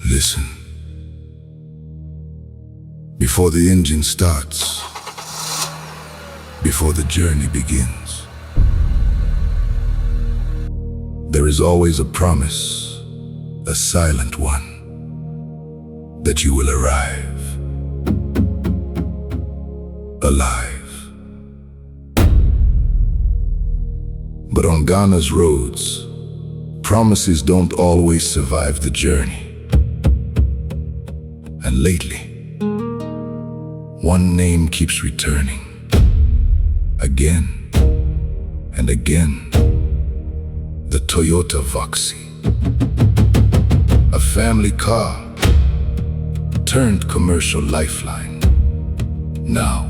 Listen. Before the engine starts, before the journey begins, there is always a promise, a silent one, that you will arrive alive. But on Ghana's roads, promises don't always survive the journey. And lately, one name keeps returning, again and again. The Toyota Voxy. A family car turned commercial lifeline. Now,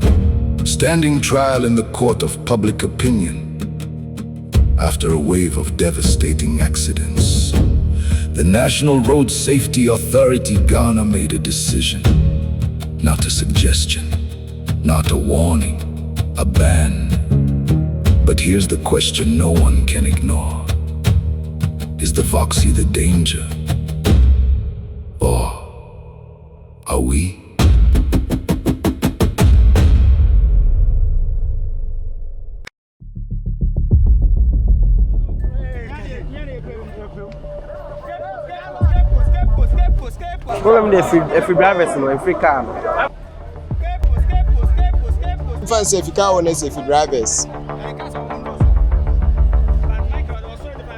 standing trial in the court of public opinion. After a wave of devastating accidents, the National Road Safety Authority Ghana made a decision. Not a suggestion, not a warning, a ban. But here's the question no one can ignore. Is the Voxy the danger? Or are we? Problem if we drivers no if we car. Fancy if you car owners if you drivers.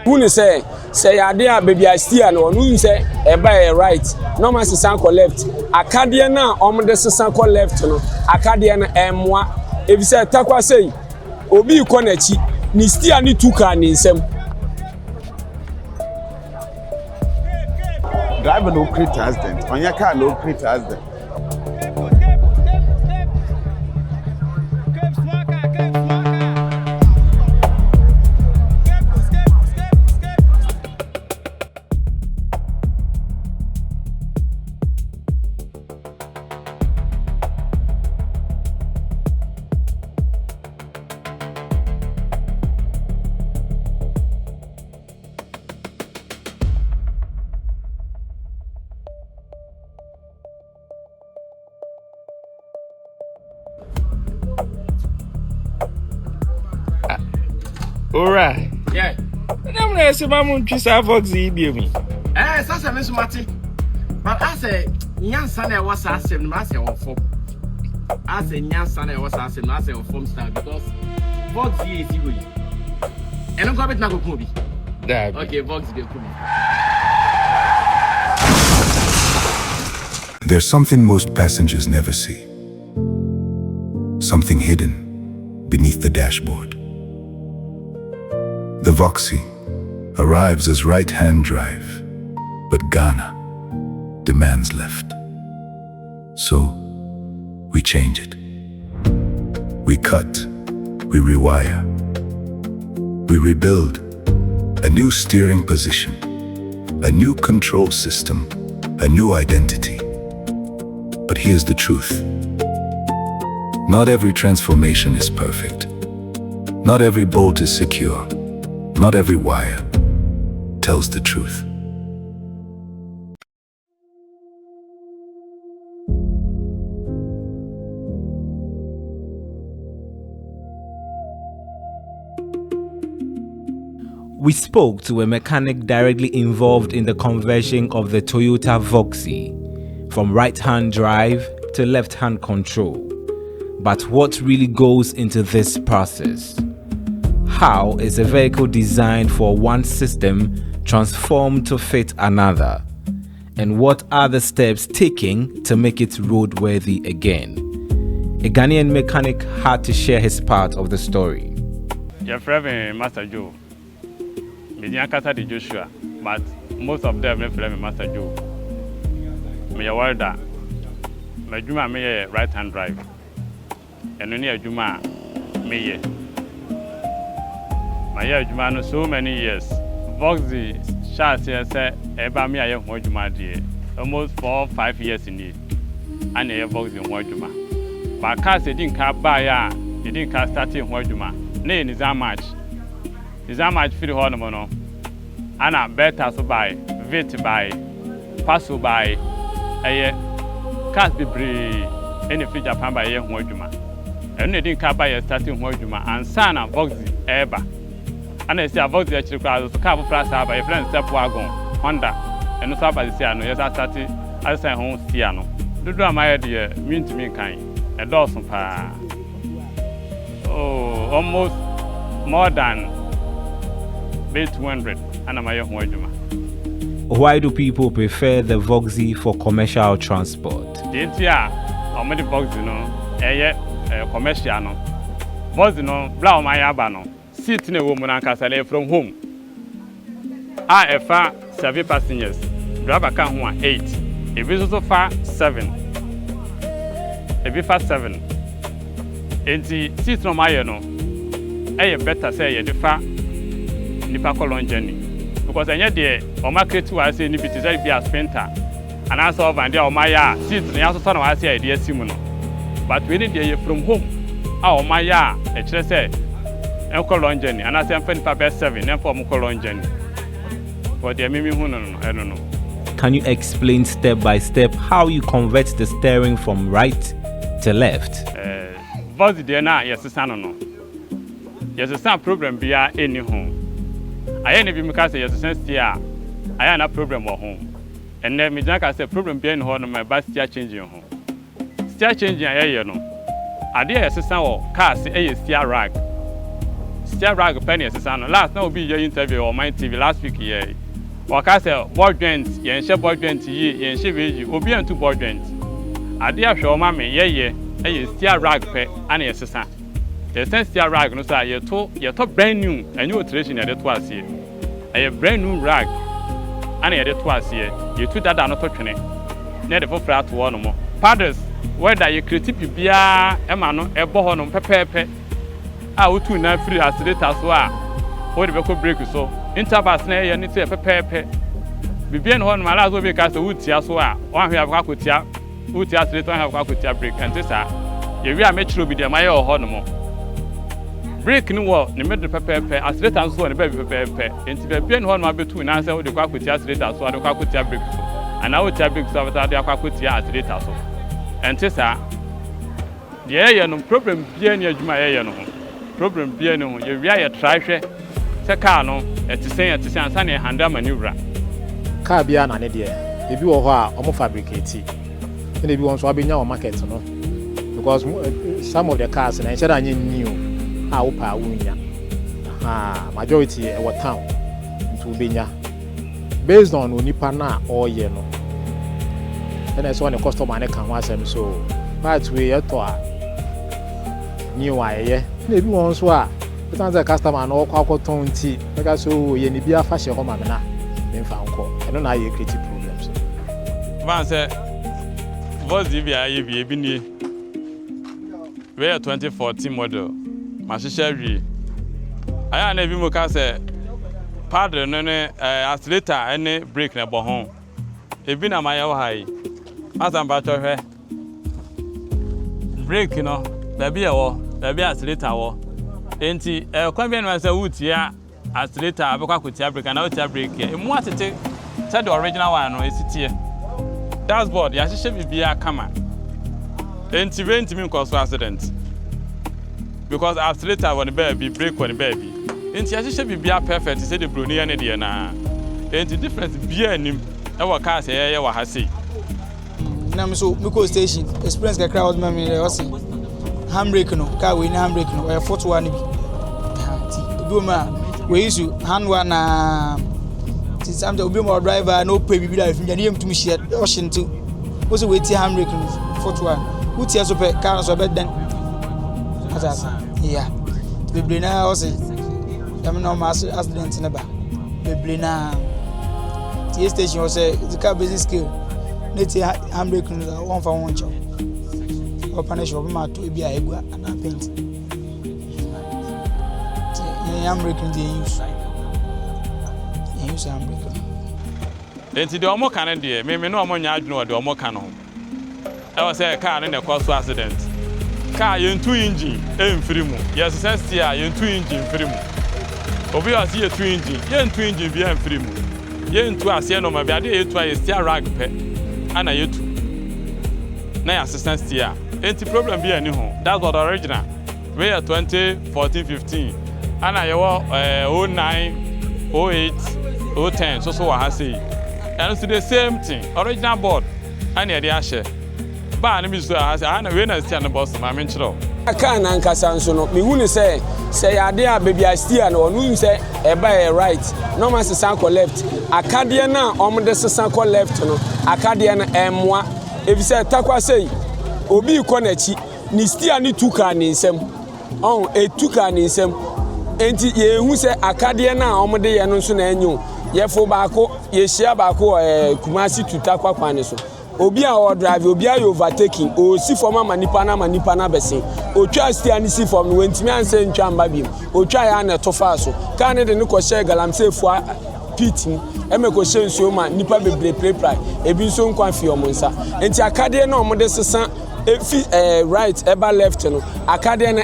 Who say you there baby I steer no who say e buy right no man sisan ko left akade na omde sisan ko left no akade na emwa if say takwa say obi ko na chi ni steer ni tuka ni nsem. Driver no create accident. On your car no create accident. Alright. Yeah. I'm gonna say, Mamma, just have Voxy, baby. Such a Miss Marty. But I say, young son, I was asking myself of form. I say, young son, I was asking myself of form star because Voxy is you. And I'm going to go movie. Okay, Voxy is cool. There's something most passengers never see. Something hidden beneath the dashboard. The Voxy arrives as right-hand drive, but Ghana demands left. So, we change it. We cut, we rewire, we rebuild a new steering position, a new control system, a new identity. But here's the truth. Not every transformation is perfect. Not every bolt is secure. Not every wire tells the truth. We spoke to a mechanic directly involved in the conversion of the Toyota Voxy from right-hand drive to left-hand control. But what really goes into this process? How is a vehicle designed for one system transformed to fit another? And what are the steps taken to make it roadworthy again? A Ghanaian mechanic had to share his part of the story. Your friend, Master Joe. I can't the Joshua, but most of them are Master Joe. Me a welder. My Juma me right-hand drive. And only a Juma me my year Juma no so many years. Voxy shots here say eba me aye ho Juma die. Almost 4 or 5 years in it. And a Voxy ho Juma. But car say didn't car buy ya, didn't car starting ho Juma. Ne is how much? Is how much for the whole no. And I better so buy, vet buy. pass by cars bebree any free Japan by ho adwuma eno edin ka ba starting ho adwuma ansa na Voxy eba ana esi Voxy actually car for plus aba your friend step wagon Honda eno so aba esi ano yes start as say ho sia no dodo amaye de me kan e dawson pa almost more than 200 and amaye ho adwuma. Why do people prefer the Voxy for commercial transport? The entire the Voxy no commercial no Voxy no bla o mayaba no seat na wo mu na nkasa from home efa 7 passengers driver can ho 8 if we so far 7 if we fast 7 enti seat no maye no better say ye defa nipa ko long journey because enye de o market wa say ni bit say be a sprinter and as of and there o maya seat no so na wa say idea simu no but we need dey from home o maya e kire say en ko long journey and as em fa nipa be 7 en for mo ko long journey for the mimi hu no I don't know. Can you explain step by step how you convert the steering from right to left? Voxy de na yes san no yes san problem bia any home I never make us yes sense here. I am a problem at home. And then me just say problem being home my bus steer changing home. Steer changing I no. I did assistant or car say steer rag. Steer rag penny assistant. Last now be your interview on my TV last week here. Waka say board joint, yen share board joint yen share veji, obi and 2 board joint. I did show mommy ye steer rag pe and assistant. The sense steer rag no say you to brand new and new alteration at twice here. A brand new rag and at twice here. You two that are not touching near the flat one more. Paddles, whether you critique bia emano ebohono pepepe. I would too now free as late as well. What the vehicle break so interpass na ye need to pepepe. Bibian hon my last will be cast a wood tia so one we have kakutia, wood tia straight one have kakutia break and this you are metro be the my or honomo. Break no what the middle pepepe as late as so and baby pepepe. Into the bien hon my between answer with the kakutia straight as so the kakutia break so. And I will tell big so that the kakutia as late as so. And this the area no problem bien near my area no. Problem bien no you are trash. Say car no to say answer na handle maneuver. Car bia na ne de e bi wo ho a omo fabricate e na bi won so abenya o market no because some of the cars na instead anya new a wo pa wunya majority e wo town ntu benya based on onipa na oye no and I saw the customer na kan wasem so but we to a new aye na bi won so a sometimes the customer no kwakoton nti because so ye ni bi afa hye ho ma me na mfa nko eno na ye create problems man say Voxy bia ye bi ni we 2014 model ma hye wi aya na bi mo ka say paddle no ne accelerator ene brake na bo ho e bi na ma ye ho hai masamba to hwe brake no da bi e wo da bi accelerator wo enti kwa bi na say wutia accelerator abekwa kutia brake na wutia brake e mu atete said the original one no esitie dashboard ya hye bibia kama enti venti mi cause accident because accelerator when baby brake when baby enti ya hye bibia perfect say the broni ya ne de na enti difference bia nim e wo car say ye wa ha sei na me so miko station experience ka crowd me me o say handbrake no car we ni handbrake no e foot one bi do ma we use hand one na sometimes obi mo driver no pay bibi da finja nem tumi share ocean to wo say we tie handbrake no foot one wo tie so pe car so be den asa yeah bibi na o say am no mass accident na ba bibi na tie station o say the car business skill na tie handbrake no one for one job o punish obi ma to bi a egua na paint handbrake dey use handbrake. Enti de omo kan de me no omo nya adwene o de omo kan no e was say car na cause accident car yentu engine emfiri mu yes sense here yentu engine emfiri mu obi was here two engine yentu engine bi emfiri mu ye ntu ase no ma bi ade ye tu a ye steer rag pe ana ye tu na ya assistant steer enti problem bi ani ho that's what original we are 2014-15 ana ye wo 09 08 010 so wa ha say and so the same thing original board ana ye dey ahye ba na mi so ha say ana we na steer no boss ma me nchiro aka na nkasa nso no me hu ni say ade a baby a steer no onu say e ba right no ma sesan ko left akade na omde sesan ko left no akade na emwa ebi say takwa say obi ko na chi ni steer ni tuka ni nsem on etuka ni nsem enti ye hu say akade na omde ye no nso na enyu ye fo baako ye share baako kumasi tutakwa kwane so obi a o drive obi a overtaking o si for ma nipa na besin o twa steer ni si for no wentimi anse ntwa mba biem o twa ya na to fa so kan de ne ko share galamsey fu pit eme ko share nsuo ma nipa bebre play ebi nso nkwa fi omonsa enti akade na omde sesan efi right eba left no akade na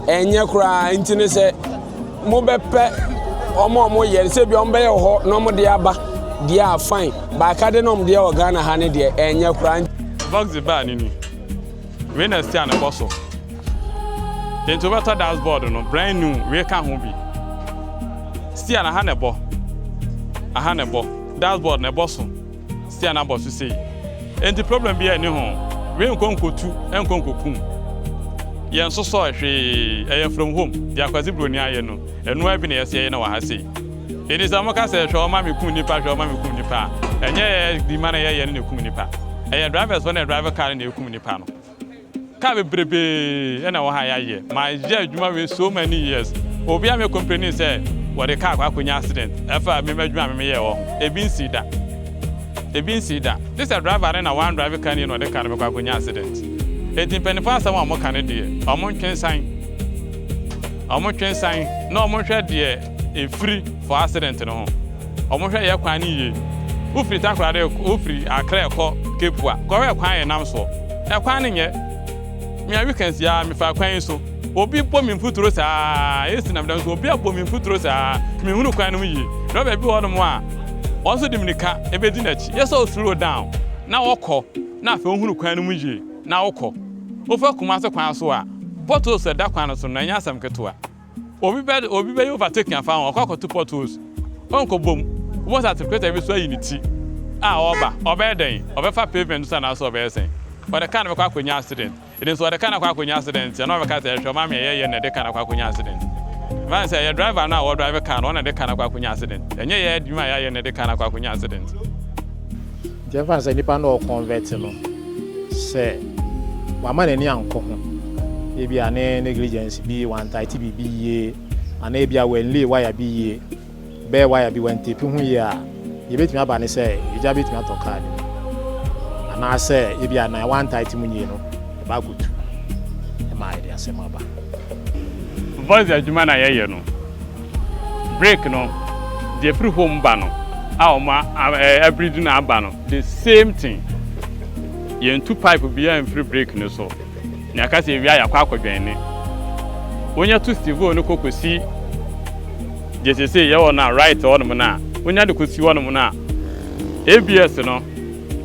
enye kura enti ne se mo bepe omo ye se bi ombe ye ho no mo de aba dia fine ba akade no mo de Ghana ha ne de enye kura Voxy ba ni we na steer na bosso enti better dashboard no brand new we ka ho bi steer na ha ne bo aha ne bo dashboard na bosso steer na bosso sei enti problem bi ani ho we nkonkotu enkonkokum ye nso so hwe from home dia kwazi broni aye no enu abi na yesi na wa ha sei eni samaka se hwe o ma me kum nipa enye di mana ye ne kum nipa drivers when driver car na kum nipa no ka be brebe na wa ha ye my adwuma we so many years obi am complain say what the car kwakonya accident efa me madwuma me ye wo ebi nsi da this a driver na one driver car no the car be kwakonya accident eti penifan sam a mo kan de omo twensan na omo hwe de e free for accident no ho omo hwe ye kwan ni ye ufri takra de ufri akra ekọ kepua ko we kwan ye nam so e kwan ni ye me a weekends ya me fa kwan so obi po mi mfuturo sa esi na mdan so obi apo mi mfuturo sa me hunu kwan no yi no be bi ho no mo a also dimnika ebedi na chi yes o slow down na wokọ na fa hunu kwan no yi na wokọ ofa kuma se kwan so a bottles da kwan so na nya asam keto a obi be overtaking afa on okọ to bottles onko bom what certificate every so unity oba den oba pavement so na so oba esen but the kind of kwakonya accident it is what the kind of kwakonya accident na oba ka say shoma me ye na the kind of kwakonya accident man say your driver na or driver car on the kind of kwakonya accident enye ye adwuma ya ye na the kind of kwakonya accident Jefa say nipa no convert no say wa ma na ni anko ho e bia na negligence bi one tight bi ye ana e bia wenle wire bi ye be wire bi wente pi hu ye a ye betimi aba ne say ye ja betimi atoka ana say e bia na one tight mu ye no e ba gutu e ma ide asema ba Voxy adwuma na ye no break no the free home ba no a o ma every do na aba no the same thing ye two pipe bi ya free break no so na ka se wi aya kwa akwadwan ne onya to Steve no kokosi je se ye wona right on mo na onya de kosi wona mo na ABS no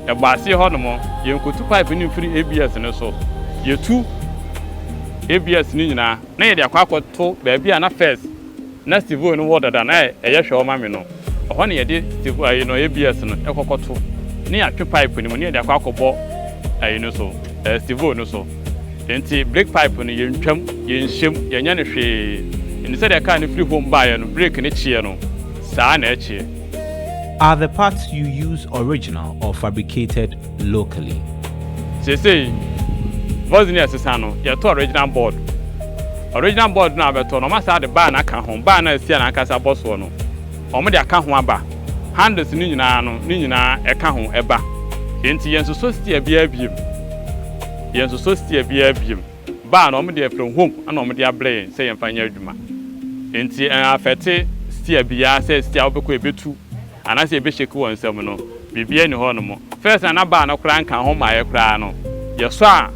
e baase ho no mo ye nkotu pipe ni free ABS no so ye tu ABS ni nyina na ye de akwakoto ba bia na first na Steve no woda da na ye hwe o ma me no ho na ye de Steve no ABS no ekokoto ni atwe pipe ni mo ni ye de akwakobo no so Steve no so enti brake pipe no ye ntwam ye nhyem ye nya ne hwe ni say the car ni free home buy no brake ni chie no saa na chie. Are the parts you use original or fabricated locally? Say Voxy ni asesa no ye to original board na beto no ma sa de bar na ka ho bar na sia na aka sa boss no omo de aka ho aba handles ni nyina e ka ho eba enti yenso so steer bia biem ba na omo de from home ana omo de ablay say yemfa nya adwuma enti afete steer bia say steer obekọ ebetu ana say ebe shake won nsam no bibia ni ho no mo first na ba na kura nka ho ma ye kura no ye so a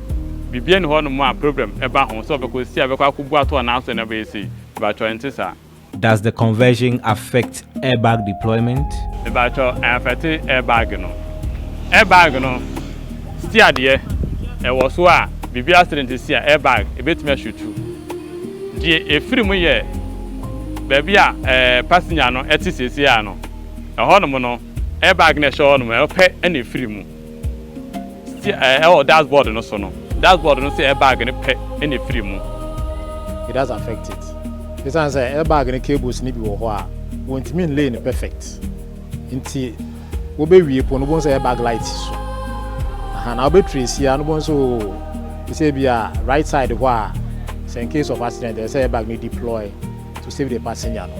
bibia ni ho no mo a problem eba ho so obekọ steer obekọ akubu ato na aso na be say ba 20 sa Does the conversion affect airbag deployment? About affect airbag no. Airbag no. Still there. It was why BB accident is here airbag. A bit me shoot too. The a free me here. Baby passenger no. Etis is here no. A horn no. Airbag na show no. Pay any free mu. Still dashboard no so no. Dashboard no say airbag any pay any free mu. It does affect it. This one say airbag and cables ni bi wo ho a won't mean lane perfect. Nti wo be wie po no bon say airbag light so. Aha na wo be trace ya no bon so say bia right side ho a say in case of accident they say airbag need deploy to save the passenger no.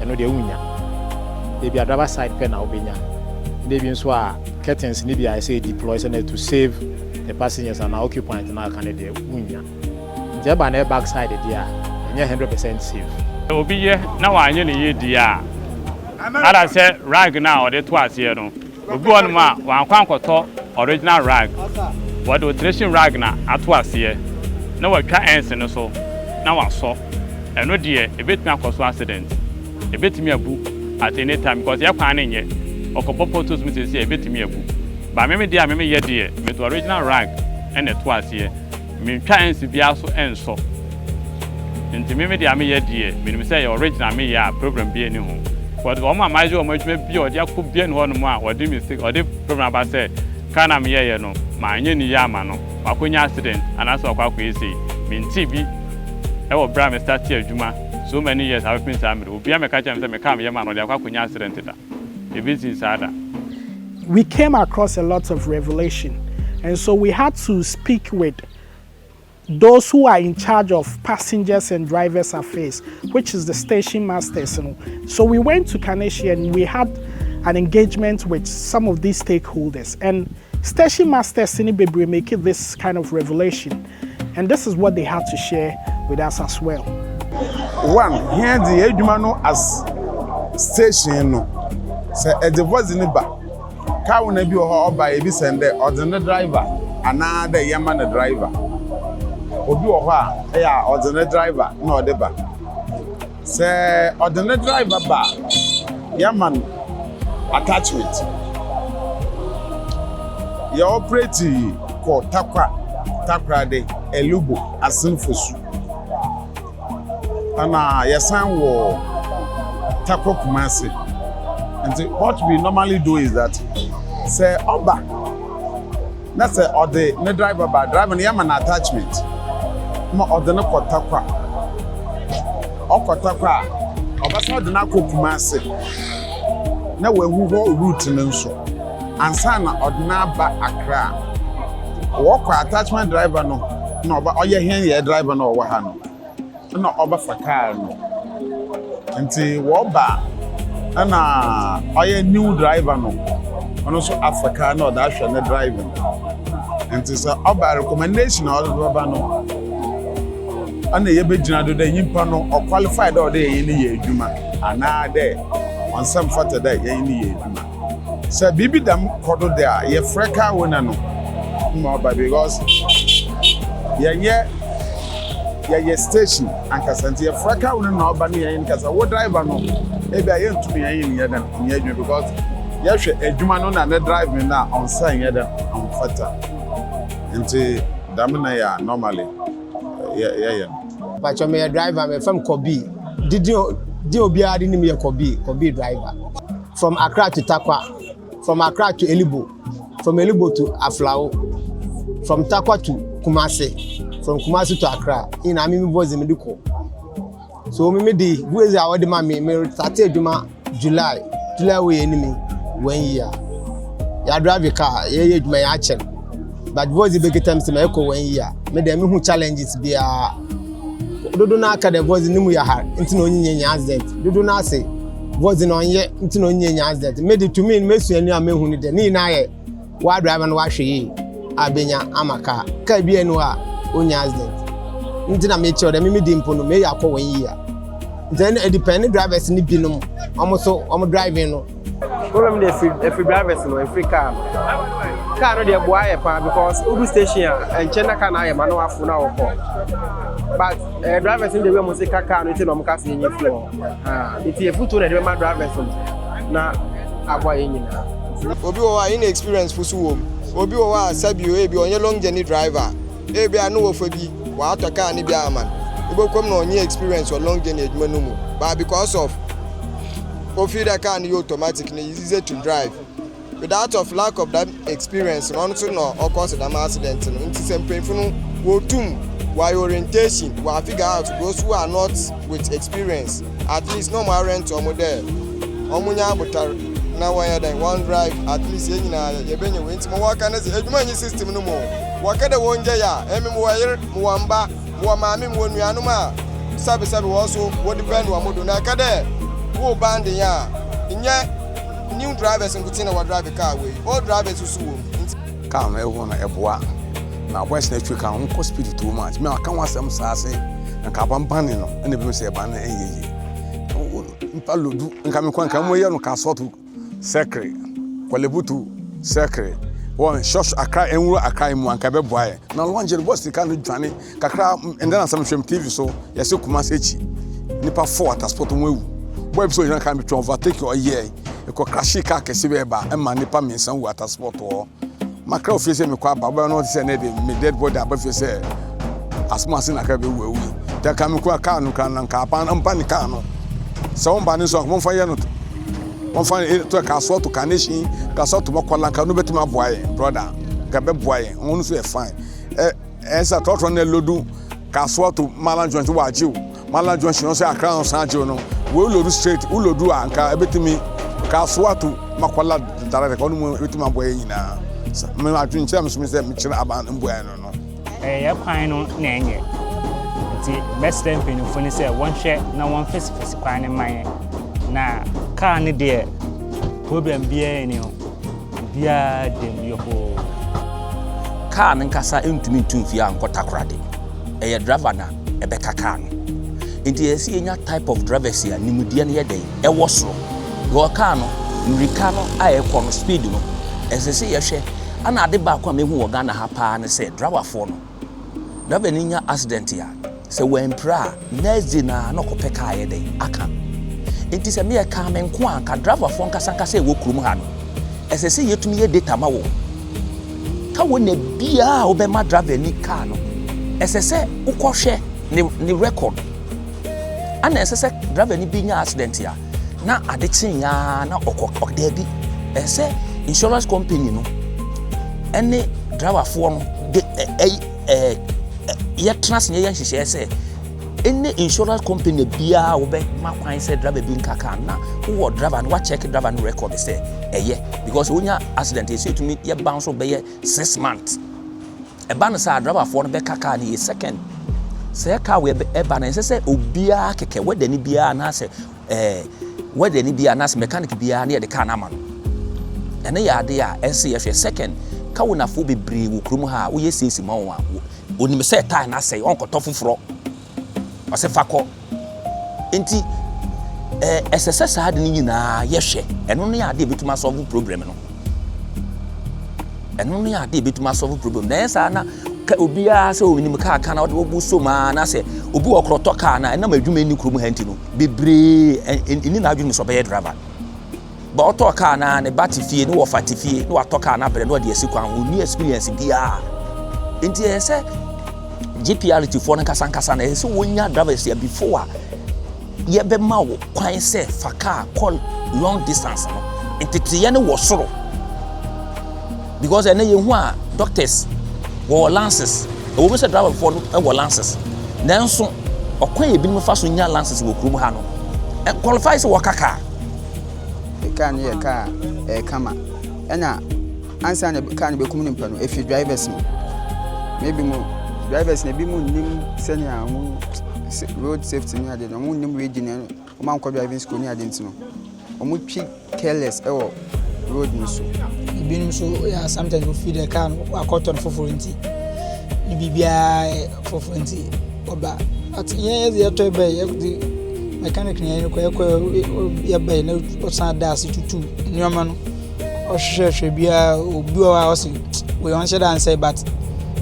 Eno de unya. They be driver side pen na obenya. They be so a curtains ni bi I say deploy so to save the passengers and occupant na kan de unya. The airbag side there 100% safe. Obi ye na wanye ne ye dia. Ada say rag na o de to ase no. Obi won ma wan kwankoto original rag. What the traditional rag na ato ase. Na watwa ends no so. Na waso. Eno de e betimi akoso accident. E betimi abu at any time because ya kwan ne ye. Okopo photos mi say e betimi abu. Ba me dia me ye de me to original rag and to ase. Me twa ends bia so enso. Nti me de ame ye die me say your original me ya program bi eni ho but o ma maje o ma twa bi o de akọ bi eni ho no mu a o de mistake o de program ba say kana me ye no ma anye ni ya ma no akonya accident ana so akọ esi me nti bi e wo bra me start adwuma so many years have been time obi am ka chem say me kam ye ma no de akonya accident da e bi sin sada. We came across a lot of revelation and so we had to speak with those who are in charge of passengers and drivers affairs, which is the station masters. So we went to Kaneshie and we had an engagement with some of these stakeholders. And station masters in Bebre make it this kind of revelation. And this is what they had to share with us as well. One, here the Edumano as station no. Say a divorce in the back. Car will be or by a send or the driver, another Yaman driver. Obi oha ya ordinary driver na odeba say ordinary driver ba yaman attachment ya operate ko takwa de elubo asinfosu ana yasan wo takwa kumase and what we normally do is that say oba na say ordinary driver ba driver yaman attachment ma odene kotakwa okotakwa obasa odene akokuma ase na wahu ho route ne nso ansa na odene aba Accra wo kwa attachment driver no na oba oye hen ye driver no wo ha no na oba fakar no nti wo ba na oye new driver no ono so Africa na oda hwe ne driver nti so oba recommendation oba no ana ye begina do da yimpa no o qualified o da ye ni ye adwuma ana de on some factor da ye ni ye adwuma so bibi dam kodo da ye freka wona no mo ba because ye station ankasanti ye freka wona no ba ne ye nkasa wo driver no e bia ye ntumi ye ni ye da ni adwuma because ye hwe adwuma no na ne driving na on sign ye da on factor nti dam na ya normally yeah. But I'm a driver, I'm from Kobe. Did you be adding me a Kobe driver? From Accra to Takwa, from Accra to Elibo, from Elibo to Aflao, from Takwa to Kumasi, from Kumasi to Accra. In Amimi was in Meduko. So me the where's our demand me started July we enemy 1 year. You drive a car, you my action. But was the big times to me 1 year. Me dem who challenges be a dodo na aka the voice nimu ya ha nti no nyenya accident dodo na say voice no nye nti no nyenya accident me de to me mesuani a mehu ni de ni na ye wa driver no wa hwe yi abenya amaka ka bia no a onya accident nti na me che de me di mpo no me ya kwa 1 year then it depend drivers ni binom omo driving no problem dey free drivers no free car car no dey boa e pa because Udu station and Chena car na e ma no afu na wo ko. But drivers in the way must car no tin o mka se nyi floor. It e futu na dey ma drivers na aboa nyina. Obi wo wa in experience fusu wo. Obi wo wa sabi o e bi onye long journey driver. E bi anu wo fa bi wa ato car ni bi aman. Ibo kom na onye experience or long journey adwuma no mu. But because of the car and automatic, it's easy to drive. Without of lack of that experience, no cause an accident. It's painful. While orientation, while figure out those who are not with experience, at least no more rent or model. Omunya butar now one drive at least you benye went more work and system no more. Wakada won jaya, wire, muamba, muamami, muanuma, sabi also what depend on Moduna Kade. Who band ya? New drivers and continue to drive a car away. All drivers who swim. Come, everyone, a bois. Now, West next week, I won't speed too much. Me, I can't want some sassy and carbon banning, and the say banner. Paludu, and come away on Castle to Secret, Qualibutu, Secret. One shot a cry and a crime one cabe boy. Now, one jet was the kind of Johnny, Kakra, and then some TV so, yes, you come Sechi. Nipa 4 at a spot on wheel. Web so you can be to overtake your year. You could crash a car, Kesiba, and Manipa means some water spot or Macro face me quite, but not send it, me dead body above you say. As much in a cabin will we. There can be a car, no can and carpan and panicano. Some banners of one fire not. One fire to a castle to Kanishi, castle to Mokolanka, no better my boy, brother. Gabe boy, only say fine. As I thought on the Ludu, castle to Malanjon to watch you. Malanjon, she knows a crown Sanjo. We will straight, we will do anka, everything. Caswatu, Makwala, direct economy with my way in a dream terms, Mr. Mitchell Aban and Bueno. A pine name. The best temping of funny say one share, no one face pine in my now. Can't dear problem be any beer than your whole car and cassa into me to fear and Cotakradi. A driver now, a Becca can. It is a type of drivers here, Nimudian day, a wasro. Go cano, Ricano, I come speed, as I say, a share, and I did back on me who are gonna have and say, driver for no. Driver in your accident here. So when pra, next dinner, no copeka a day, I can. It is a mere calm and quan, can driver for Casanca say, Wokumano. As I say, you to me a data mawo. Can when a beer obey my driver in cano. As I say, Ukoshe, ni record. And as I say, driver in being accident here. Na addiction ya na okok debi say insurance company no any driver for no de ya trans ne ya hihye say any insurance company bia wo be makwan say driver bi nkaka na wo driver no wa check driver no record say because onya accident you say to me ya bounce be 6 months e ban say driver for no be kaka na second say car we e ban say obia keke weda ni bia na say whether any be an as mechanic be near the canaman. And they are there, SCF second. Kawuna Fubi Bri, Krumha, we see Simon. When you say time, I say, Uncle Tofu Fro. I say, Fako. Inti SSS had Nina, yes, and only I did to my solve problem. And only I did to my solve problem. There's Anna. Ubia so when you cannot obu so man I say obu okrotoka na na madwuma ni krom hanti no bebre ini na adwuma so be driver ba otoka na ne batifie no wafatifie no atoka na bere no de asikwan oni experience bia enti e say GPRT for na kasankasa na so wonya drivers here before ye be ma wo kwan say faka call long distance no enti tiye ne wo soro because ene ye hu a doctors war lances. A woman said driver for war lances. Then so okwa e bi no fa so nya lances wo krum ha no. E qualifies work car. E kan ye car e kama. Ena ansa na kan be kum ni mpa no if you drivers maybe mo drivers na bi mo nim senior mo road safety ni ade no mo nim region no o man ko driving school ni ade ntino. O mo twi careless e wo road ni so. Being so sometimes we feed the car a cotton for 40. BBI for 20. But yes, you have to buy the mechanic near your bay, no, or sand das to 2. Newman ɔhwehwɛ bia obi wa ɔsi we on share and say but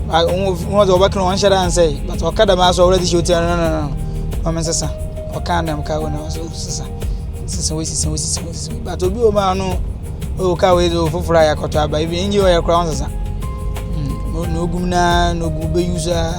one the working on share and say but okada ma so already show no mama sesa okada am ka wona so sesa we but obi o ma no o ka we do fufura ya koto aba even inji o ya kra on sesa no gum na no go be user.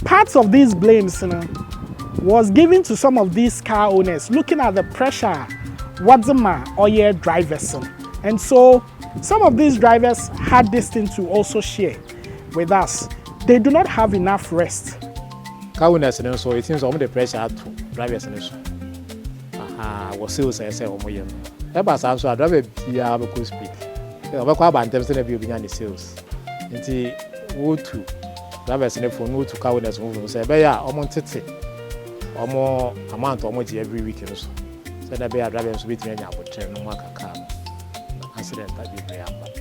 Parts of these blames was given to some of these car owners looking at the pressure Wadzima oil drivers. And so some of these drivers had this thing to also share with us. They do not have enough rest. Car owners, so it seems the pressure to drivers. Was sales I say, Ever also I drive a good speed. I'm quite behind the sales. Until to drivers in for no to car owners move say, Beya, Omontete, or more amount almost every weekend. So that be a drivers with me about 10 no more car accident that be very bad.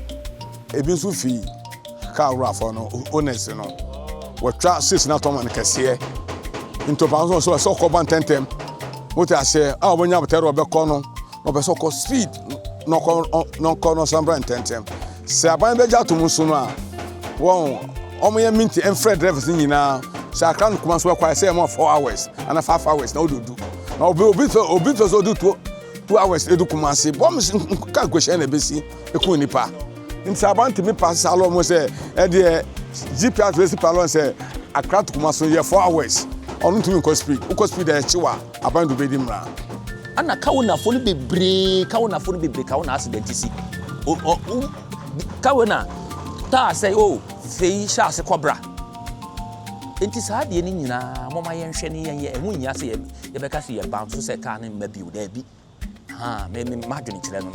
Ebi nso fi car rafa no owners no. What try six na Tom and Cassie. Into pounds so call ban tentem. What I say, ah, when you have terror be corner, no be so called speed, no corner some brand tentem. Say aban be ja to musuna. Won omo minti and Fred drivers nyina. Say I can come so quite say more 4 hours and 5 hours now do. Now obi so do 2 hours edu kuma say bom ka question na be si e ko nipa. Nti aban timi pass along mo say e de GPS race palon say Accra to kuma so 4 hours. On to me speed e chiwa aban do be di mra. Ana kawuna fo no bebre kawuna accident si kawuna ta say oh fei sha se kobra enti saa de ni nyina moma ye nhwe ne ye ehu nya se ye beka se ye bounce se car ne ma biu da bi me madwene kire no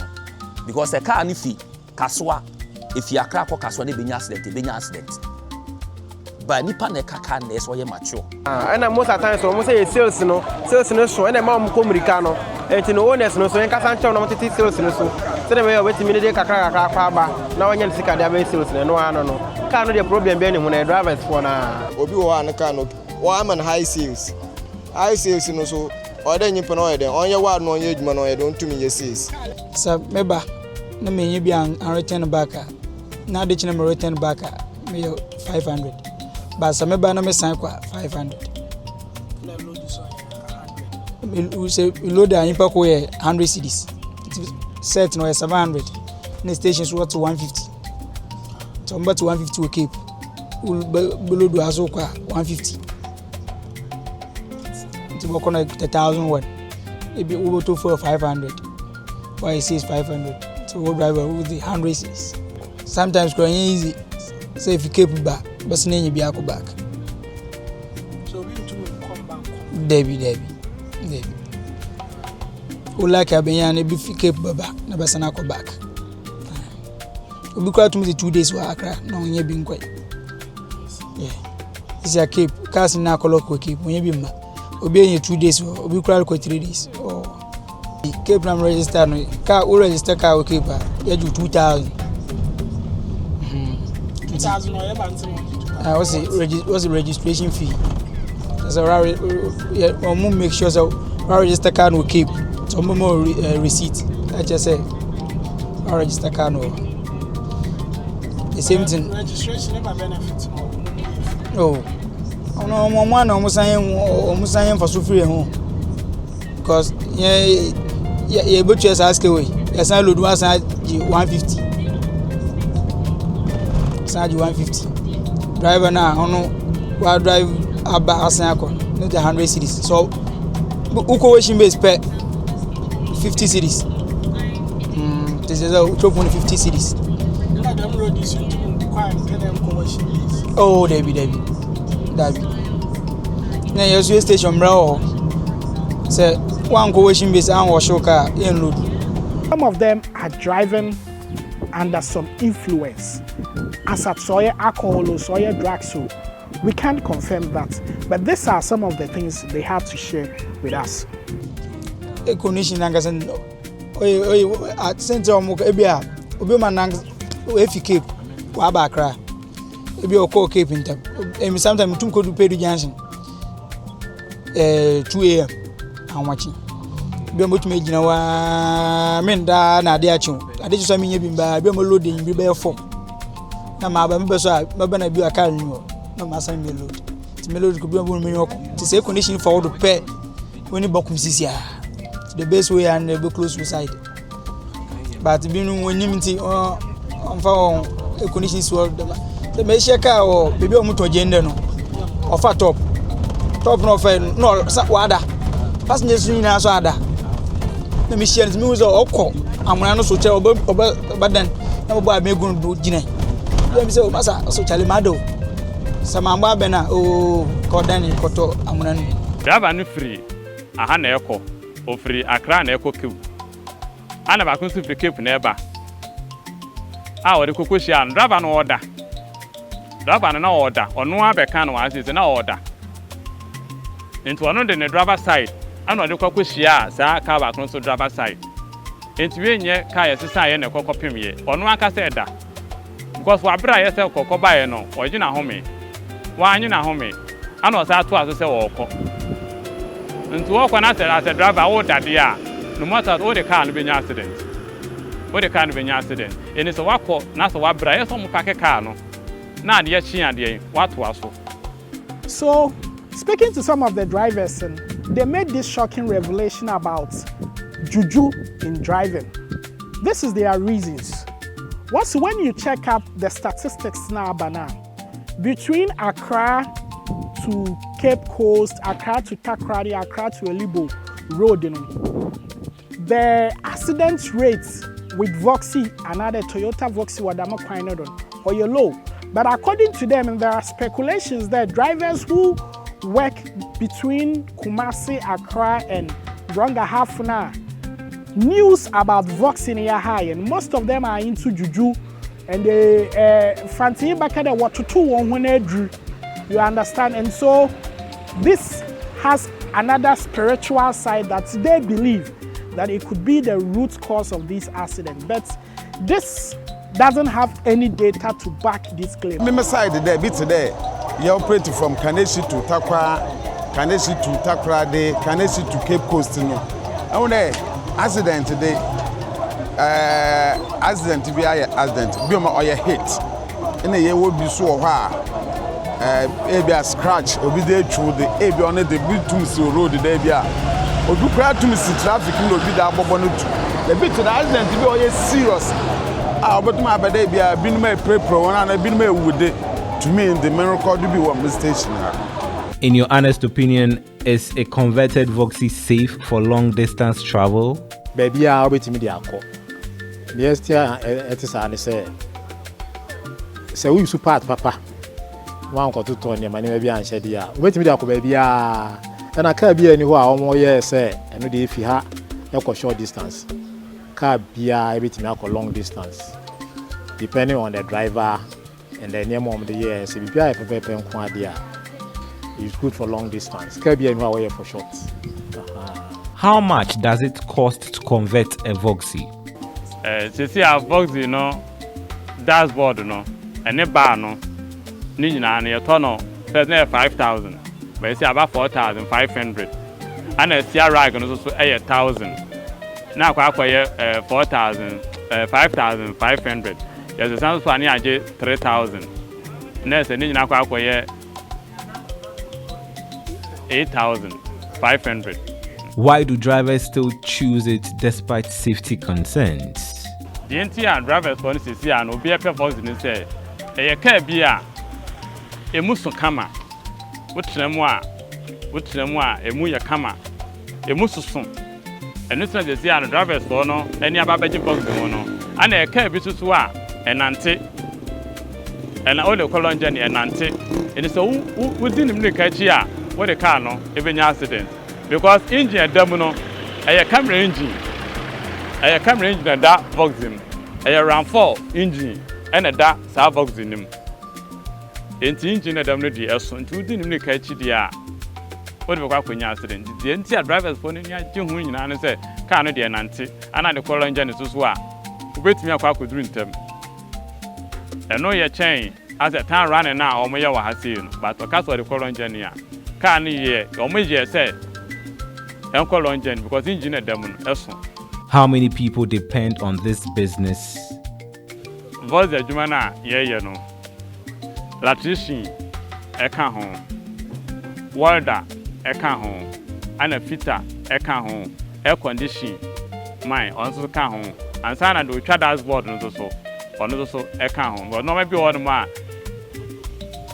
because the car ni fi kasoa if you Accra ko kasoa ne benya accident but nipa na kaka na so ye mature and most of times so say sales no so and ma mo komirika no enti no owners no so en kasa nche no motete sales no so say me wait me dey kakra kwa ba na wanya sika dey ba sales no no car no the problem be ni ho na drivers for na obi wo an car no wa man high sales no so o dey nyimpa no o dey onye wa no onye adwuma no o dey on tumi ye sales So meba na me nyi bi an return back na de chine me return back me 500 but so meba na me sign kwa 500 we say load an impact ko 100 cedis set no 700 na stations worth 150 so mba to 150 we keep below do aso kwa 150 to work on 10,000 maybe over to 500 why it says 500 so what driver with the 100 cedis sometimes going easy say if you keep back but then you be back So we too will come back. Debbie. Like Abenya, if you keep back, never send a back. We quite to me 2 days were Accra, no, you're being quite. Yeah, it's a keep, casting now colloquial keep when you be ma. Obeying 2 days, or we cry 3 days. Oh, keep them register, car will register car will keep her, you do 2,000. 2,000 or what's the registration fee? So we'll make sure so our register card will keep some more receipt. I just say our register card will. The same thing. Registration never benefits. Oh no, one almost saying for so free home. Because yeah, but just ask away. Yes, I load 150. Charge 150. Driver now, while drive about Asanako, not 100 cedis. So, Uko washing base pay 50 cedis. This is a 50 cedis. Oh, Debbie. Na your station bro. Say one go washing base and wash your car in load. Some of them are driving under some influence, as at soya alcohol or soya drugs. So we can't confirm that. But these are some of the things they have to share with us. A condition nangasan. At center of Mokabia, Obama Nangs, if you keep Wabakra, if you're called Cape in time, and sometimes 2 could pay the Jansen 2 a.m. I'm watching. Be much made you know, Menda Nadiacho. I did some in by Bemo loading, be bare form. Now, my Bambasa, Babana be a car, no master me load. It's melody could be a woman to say condition for all the pay when you book Mrs. The best way and be close to side. But being when you on phone, a condition sword the Meshaka or baby motor gender no or fat top no fair no wada passengers in as other. The machines music or call. I'm going to tell but then nobody may go to dinner. Let me say, Massa, so Chalimado. Samamba Bena, oh, Cordani, Koto, Amunan. Driver free, a hand echo, or free a crown echo cube. I never consider the cape never. Our the Kukushian, driver no order. Driver no order, or no other can was is an order. Into another in the driver side, and what the Kukushia, Sa Kaba Consul driver side. Into ye, Kaya Society and a cocoa premier, or no one can say that. Because what Bra yourself cocoa by no, or you know homie. Why you know homie? I know that was a say walk. And to walk on as a driver, all that year, no matter all the car be an accident. What the kind of an accident, and it's a walk, not a what Bra, some pack a car no. Now, yet she and the what was so. Speaking to some of the drivers, and they made this shocking revelation about juju in driving. This is their reasons. When you check up the statistics now, between Accra to Cape Coast, Accra to Takoradi, Accra to Elibo Road, the accident rates with Voxy, another Toyota Voxy, Wadama Quinodon, or low. But according to them, and there are speculations that drivers who work between Kumasi, Accra, and Ronga Hafuna news about Voxy in high, and most of them are into juju, and they fancy back at what to do when they drew. You understand? And so this has another spiritual side that they believe that it could be the root cause of this accident. But this doesn't have any data to back this claim. Me side there, bit today. You operate from Kanesi to Takwa, Kanesi to Takoradi, Kanesi to Cape Coast. No, I want accident today. Accident to be a accident. Be or your hit. And the year would be so hard. Maybe a scratch, or be there through the AB on the Bitumsi road. There be a or do cry to miss traffic. No, be that Bobonutu. The bit to the accident to be always serious. But my baby, I've been my pre-pro and I've been my wood. To me, the miracle to be one station. In your honest opinion, is a converted Voxy safe for long distance travel? Baby, I'll be to me. Yes, it is an say. So we support Papa. One or two tons, my name and shed here. Wait me, baby. And I can't be anywhere or more years, and if you have a short distance, car be everything long distance, depending on the driver. And the name of the year, it's good for long distance. Can be anywhere for short. How much does it cost to convert a Voxy? See, our Voxy, dashboard, and a bar, Nina, and your tunnel, 5,000, but it's about 4,500. And a CR rag and also 8,000. Now, I acquire 4,000, 5,500. Yes, the sounds funny. I get 3,000. Next, and then I acquire 8,500. Why do drivers still choose it despite safety concerns? The entire drivers for instance here and obi epe Voxy ni say e car bia emuso kama wotremu a emu ye kama emuso so enu so dey say and drivers for no eni ababeji Voxy no ana e car bi susu a enante and all the colon journey and Nancy. And so within the catcher, what the car no, even accident. Because engine a domino, a camera engine, a camera engine and that Voxy, a round 4 engine, and a dark Voxy in him. And the engine a domino, the son, two didn't make catch the what we got when accident. The entire driver's phone in your June and say, Canada and Nancy, and I the colon journey to swear. Wait me a quack with drink them. And no your chain as a town running now, or Mayawa has seen, but because of the colon journey. Can't ye, or Major said, Uncle Longen, because engineer demon, How many people depend on this business? Was the Jumana, you know. Latrician, a can home. Walda, a can home. And a fitter, a can home. Air condition, mine, also can home. And Sana do each other's board and so. On also a can home. But no, maybe one man.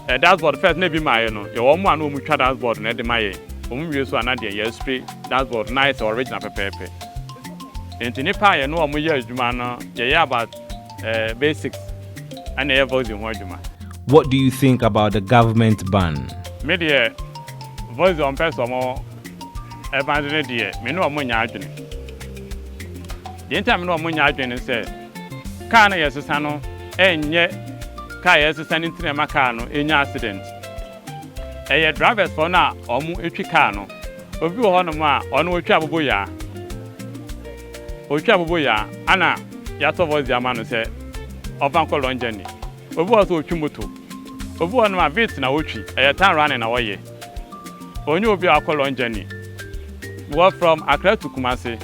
A dashboard first, maybe my, your own one who each other's board and the my. We so another year straight. That's what nice original pepe. And in Nepal, you know, we use Jumana, about basics and the voice in Wajuma. What do you think about the government ban? Media voice on person more abandoned dear, me no money arguing. The entire no money arguing and say, Kana yes, Sano, and yet Kaya is sending to the Macano in accident. A drivers for now, or mu Chicano, or you on ma, or no Chabuya. O Chabuya, Anna, Yato was the man said, of Uncle Longen. Of was Chumutu. Of one of my bits in a Uchi, a town running away. Or you will be Uncle Longen. Walk from Accra to Kumasi.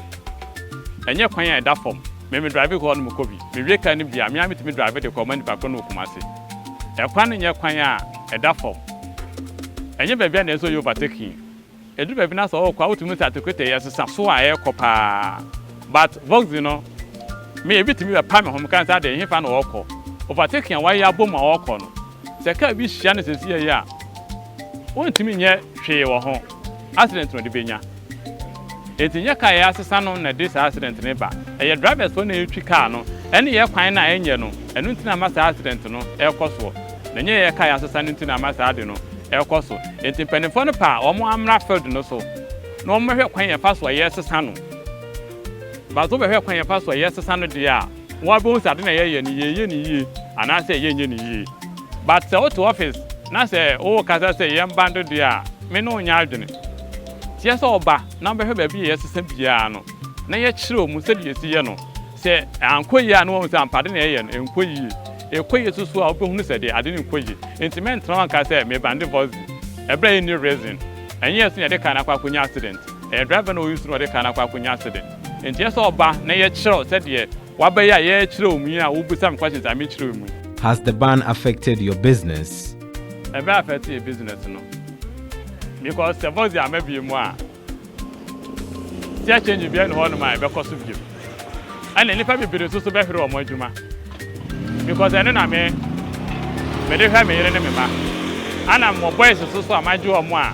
And you're quite at that form. Maybe drive it on Mukobi. Maybe can be a Miami to be driver the command back on Kumasi. A quan in your quite at that form. And you baby and so you overtaking. A do baby not all quite to me at the critic as a Sasua copa. But Vox, you know, maybe to me a palm home can't add a fan or call. Overtaking why you boom or corner. The car be Shannon is here, yeah. Won't to me yet, she or home. Accident on the Benya. It's in your car, as a son on this accident neighbor. And your driver's phone in Chicano, and your fine angel, and Untina Master accident, no, air cost. Then your car as a son into Master Adeno. El Coso, and in Penifona Pa, or more I'm not further no so. No more help when you pass why yes, Sano. But over here when you pass why yes, Sano dear. What both are in a year, and I say ye. But the auto office, now say, oh, Casa say, young band dear, me no yardin. Yes, all ba, number her baby yes, piano. Nay, yet true, Musadiano. Say, I'm quay, no one's pardon and quay. A quay to swallow, who said I didn't quay. Intimate trunk, I said, maybe and was a brand new resin. And yes, near the Kanakwaku accident. A driver no use to the Kanakwaku accident. And yes, all ba, nay, sure, said ye. What by ye, true, me, I will be some questions I meet through me. Has the ban affected your business? A very affected business, no. Because the voice I may be more. See, I change you behind one of my because of you. And if I be the social better or more, because I know me, but they have me in the mema. And I'm more boys, so I might do a more,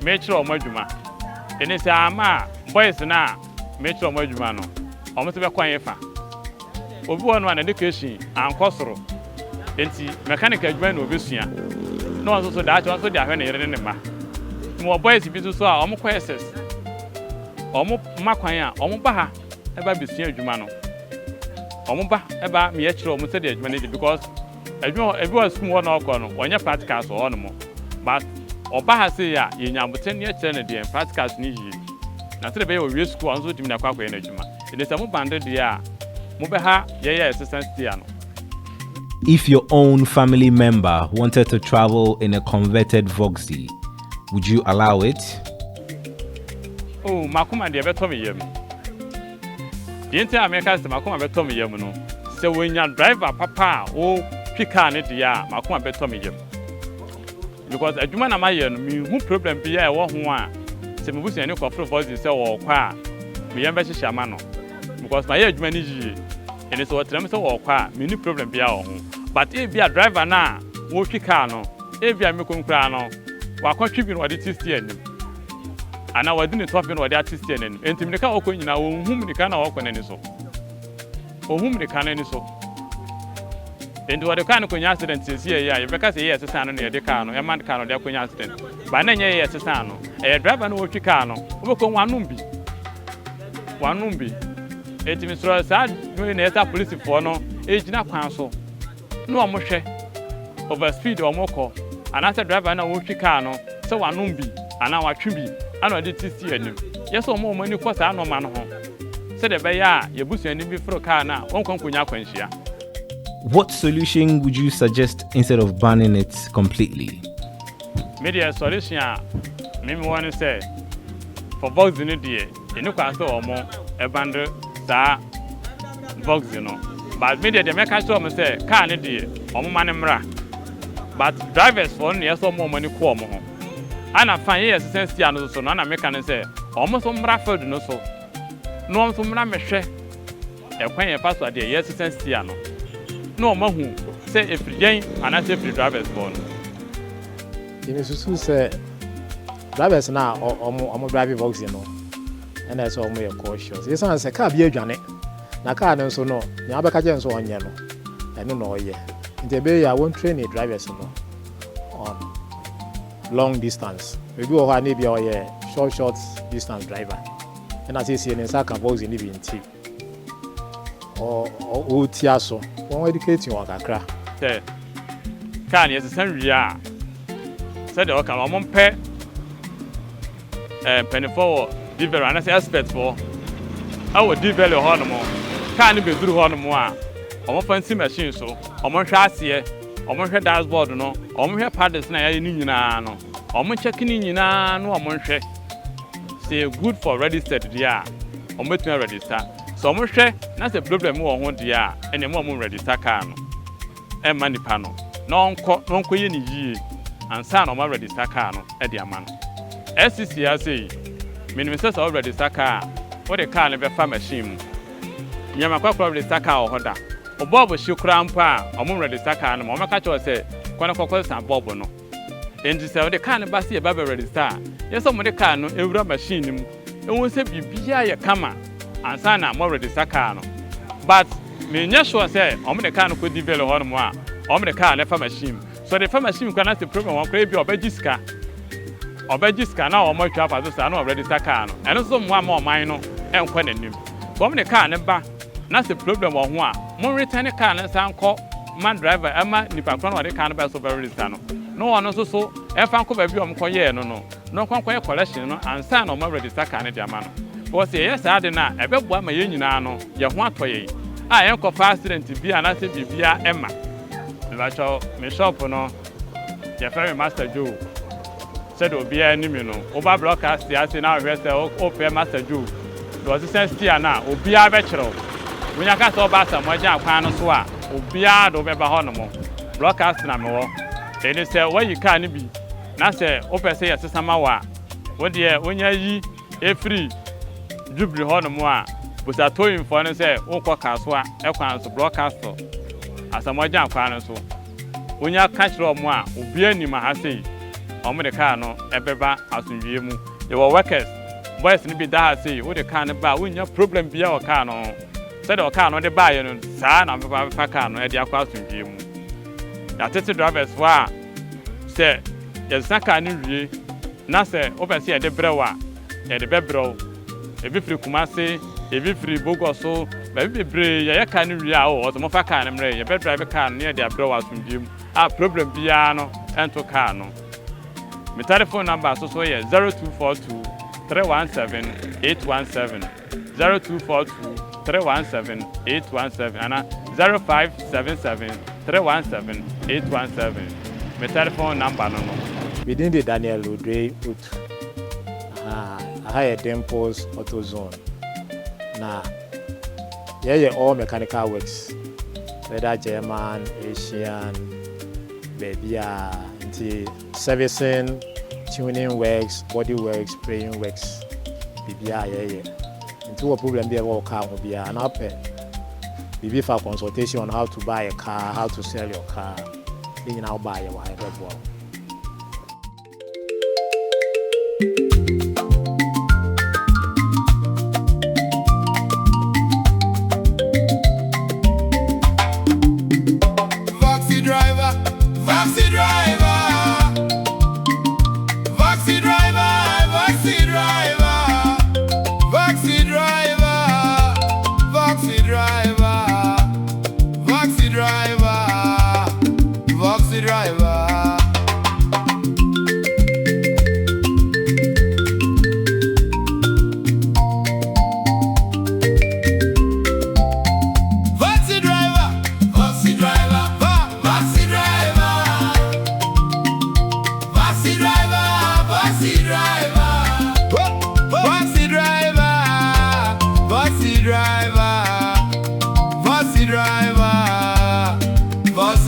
make or Mojuma. And it's a ma, boys now, make or Mojumano, almost a quiet fan. Of one education and costro. And see, mechanical joint of Lucia. No one also that also they are in the ma. More boys if you saw almost questions. Almost Maquia, almost Baha, about the senior Jumano. Omuba eba me yechiro omu se de adwuma because everyone school one or when your practicals or no but oba ha say ya yenya boten ye chere na de practicals ni yi na se de be we school anso timi na kwakwa na adwuma it is a mo bande de ya mo be ha ye assistant there no. If your own family member wanted to travel in a converted Voxy, would you allow it? Oh, makuma de beto me yem. The entire Americans, Makuma Betomi Yamuno. So when your driver, papa, oh, Pika, Nedia, Makuma Betomi Yam. Because a Jumana Mayan, me who problem be a one one. Some Busi and Coffee voices or qua, me embassy Shamano. Because my age manage and it's what Tremso or qua, me new problem be our home. But if you are driver now, wo Picano, if you are Mukun Crano, while contributing what it is here. And I was doing talking about the artist and Timika Okun, whom the can walk on any so. Or whom the can any so. Into what the car no konya accident is here ya because yes san no de car no e man car no de konya accident ba na nya yes san no e driver no wo twi car no wo ko wanum bi etimi sro sa no na eta police for no e gina kwan so no omo hwe over speed omo ko anasa driver na wo twi car no se wanum bi ana watwe bi ana de tisi anim yes omo omo ni ko sa no ma no ho se de be ya ye busu ani bi fro car na won konya kwanhia. What solution would you suggest instead of banning it completely? Media solution, me want to say for Voxy no dey, you know kwa so omo e band sa Voxy no. But media dey make sure me say car no dey, omo man mra. But drivers for no yes omo money ko omo ho. Ana fan yes sense ya no so no na make can say omo so mra field no so. No omo so mra mehwe. E kwan ye pass dey yes sense ya no. No mahu say if again and I say free drivers born. Timi susu say drivers na omo drive Voxy no. And that's all more cautious. Yes an say car bi adwane. Na car no so no, nya abeka je nso onye no. Eno no oye. Nti be ya won train the drivers no on long distance. We go ho na bia oye short distance driver. And as you see in Saka Voxy ni bi nti. O tiaso won educate won kakra say kan yes san ria say de o kan o mon pe penny for divel and say expert for our divel ho no mo kan be duru ho no mo a o mo fancy machine so o mo hwa ase o mo hwe dashboard no o mo hwe paddles na ya ni nyina no o mo check ni nyina no o mo hwe say good for registered dia o mo tun register. So mo hwe na se problem wo ho dia ene mo register car no e ma nipa no nonko ye ni yie ansa na mo register car no e dia ma no SCC ya say minimum say so register car wo de car no be fa machine mu nyama kwa register car ho da obobo shukura mpa o mo register car no mo meka cho say kwana kokko sa bobo no endi say wo de car no ba se e ba register yeso mo de car no ewura machine mu e won se bibia ye kama ansana mo register car no but me nya sure say omo de car no ko develop ho no mo a omo de car na fa machine so the fa machine kwa na the problem won kra bi obagiska na omo twa fa so na register car no eno so mo ama oman no enkwa nanim so omo de car ne ba na the problem won ho a mo return car na san ko man driver ama nipa kro na de car no ba so register no ono so e fa nko ba bi omo ko ye no kwankwan collection no ansa na omo register car ne de ama no. Because yes, I did not. Ebe bua ma yenyina no, ye ho atoye. Ah, yen ko accident bi anase bibia Emma. Me cho me shop no. Ye fa me Master Joe. Said obi ani me no. Oba broadcast ya say na hwe say o pe Master Joe. Do sense tia na obi a be kiro. Wonya ka so ba sa mo ja kwan no so a obi a do be ba ho no mo. Broadcast na me wo. Eni say wo yi ka ni bi. Na say o pe say yes sama wa. Wo de wonya yi e free Jubri ho no mo a busa toyin fo no say wonko kaso a ekwan so broadcast asamoja akwan no so onya catch ro mo a obi anima ha sei omo de car no ebeba asunwie mu ye wo workers boys ni bi da ha sei wo de car no ba wonya problem bia o car no say de o car no de ba ye no saa na fa car no e de akwa asunwie mu ya tete drivers wa say ye saka ni wie na say o pe say e de brewa e de bebro ebi free Kumasi, ebi free Bogoso, ebi bre ya kan wi a o so mo fa kan mre ye be drive car near their bro asundiem a problem bia no ento car no my telephone number so ye 0242 317 817 0242 317 817 and 0577 317 817 my telephone number no within the Daniel Odre higher Dimples Auto Zone. Now, yeah, all mechanical works, whether German, Asian, baby, servicing, tuning works, body works, spraying works, yeah. Into a problem there, all car will be an up. Maybe for consultation on how to buy a car, how to sell your car, then now buy a wide web.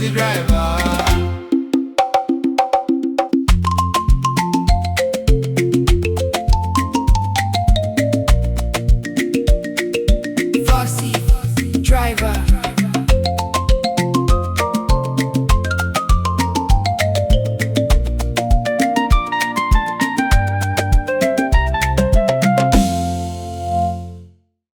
Voxy driver. Voxy driver.